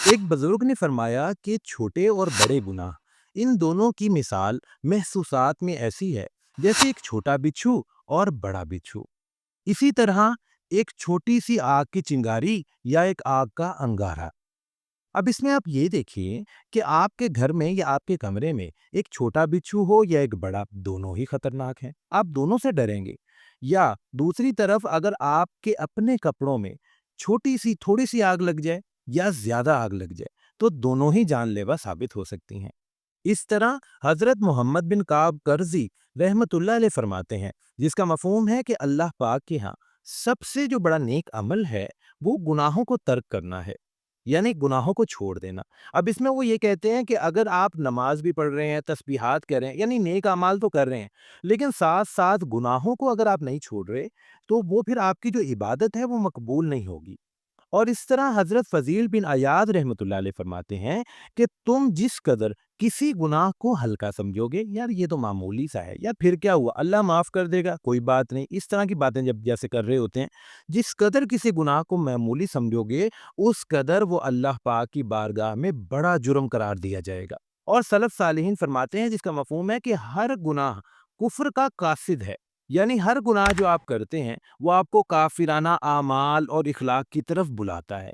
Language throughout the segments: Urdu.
ایک بزرگ نے فرمایا کہ چھوٹے اور بڑے گناہ ان دونوں کی مثال محسوسات میں ایسی ہے جیسے ایک چھوٹا بچھو اور بڑا بچھو۔ اسی طرح ایک چھوٹی سی آگ کی چنگاری یا ایک آگ کا انگارہ۔ اب اس میں آپ یہ دیکھیے کہ آپ کے گھر میں یا آپ کے کمرے میں ایک چھوٹا بچھو ہو یا ایک بڑا، دونوں ہی خطرناک ہیں، آپ دونوں سے ڈریں گے۔ یا دوسری طرف اگر آپ کے اپنے کپڑوں میں چھوٹی سی تھوڑی سی آگ لگ جائے یا زیادہ آگ لگ جائے تو دونوں ہی جان لیوا ثابت ہو سکتی ہیں۔ اس طرح حضرت محمد بن کعب کرزی رحمت اللہ علیہ فرماتے ہیں، جس کا مفہوم ہے کہ اللہ پاک کے ہاں سب سے جو بڑا نیک عمل ہے وہ گناہوں کو ترک کرنا ہے، یعنی گناہوں کو چھوڑ دینا۔ اب اس میں وہ یہ کہتے ہیں کہ اگر آپ نماز بھی پڑھ رہے ہیں، تسبیحات کر رہے ہیں، یعنی نیک اعمال تو کر رہے ہیں، لیکن ساتھ ساتھ گناہوں کو اگر آپ نہیں چھوڑ رہے تو وہ پھر آپ کی جو عبادت ہے وہ مقبول نہیں ہوگی۔ اور اس طرح حضرت فضیل بن عیاض رحمۃ اللہ علیہ فرماتے ہیں کہ تم جس قدر کسی گناہ کو ہلکا سمجھو گے، یار یہ تو معمولی سا ہے، یا پھر کیا ہوا، اللہ معاف کر دے گا، کوئی بات نہیں، اس طرح کی باتیں جب جیسے کر رہے ہوتے ہیں، جس قدر کسی گناہ کو معمولی سمجھو گے اس قدر وہ اللہ پاک کی بارگاہ میں بڑا جرم قرار دیا جائے گا۔ اور سلف صالحین فرماتے ہیں، جس کا مفہوم ہے کہ ہر گناہ کفر کا قاصد ہے، یعنی ہر گناہ جو آپ کرتے ہیں وہ آپ کو کافرانہ اعمال اور اخلاق کی طرف بلاتا ہے۔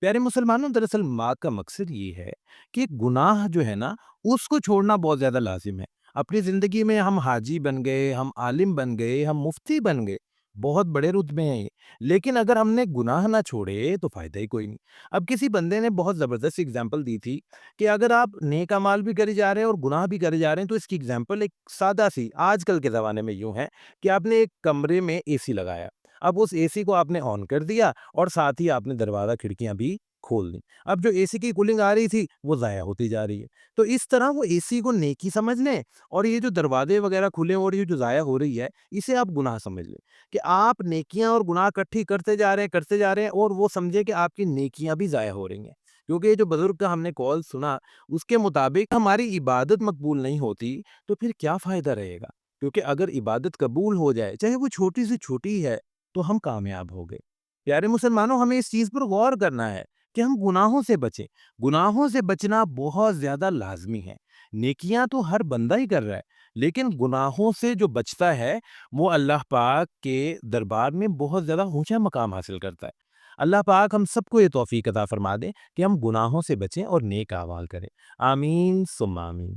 پیارے مسلمانوں، دراصل ماں کا مقصد یہ ہے کہ گناہ جو ہے نا اس کو چھوڑنا بہت زیادہ لازم ہے۔ اپنی زندگی میں ہم حاجی بن گئے، ہم عالم بن گئے، ہم مفتی بن گئے، بہت بڑے رتبے ہیں یہ، لیکن اگر ہم نے گناہ نہ چھوڑے تو فائدہ ہی کوئی نہیں۔ اب کسی بندے نے بہت زبردست اگزامپل دی تھی کہ اگر آپ نیک اعمال بھی کرے جا رہے ہیں اور گناہ بھی کرے جا رہے ہیں تو اس کی اگزامپل ایک سادہ سی آج کل کے زمانے میں یوں ہے کہ آپ نے ایک کمرے میں اے سی لگایا، اب اس اے سی کو آپ نے آن کر دیا اور ساتھ ہی آپ نے دروازہ کھڑکیاں بھی کھول دی۔ اب جو اے سی کی کولنگ آ رہی تھی وہ ضائع ہوتی جا رہی ہے۔ تو اس طرح وہ اے سی کو نیکی سمجھ لیں اور یہ جو دروازے وغیرہ کھلے اور یہ جو ضائع ہو رہی ہے اسے آپ گناہ سمجھ لیں، کہ آپ نیکیاں اور گناہ اکٹھی کرتے جا رہے ہیں اور وہ سمجھے کہ آپ کی نیکیاں بھی ضائع ہو رہی ہیں۔ کیونکہ یہ جو بزرگ کا ہم نے کال سنا اس کے مطابق ہماری عبادت مقبول نہیں ہوتی تو پھر کیا فائدہ رہے گا؟ کیونکہ اگر عبادت قبول ہو جائے چاہے وہ چھوٹی سے چھوٹی ہے تو ہم کامیاب ہو گئے۔ پیارے مسلمانوں، ہمیں اس چیز پر غور کرنا ہے کہ ہم گناہوں سے بچیں۔ گناہوں سے بچنا بہت زیادہ لازمی ہے۔ نیکیاں تو ہر بندہ ہی کر رہا ہے، لیکن گناہوں سے جو بچتا ہے وہ اللہ پاک کے دربار میں بہت زیادہ اونچا مقام حاصل کرتا ہے۔ اللہ پاک ہم سب کو یہ توفیق عطا فرما دے کہ ہم گناہوں سے بچیں اور نیک اعمال کریں۔ آمین ثم آمین۔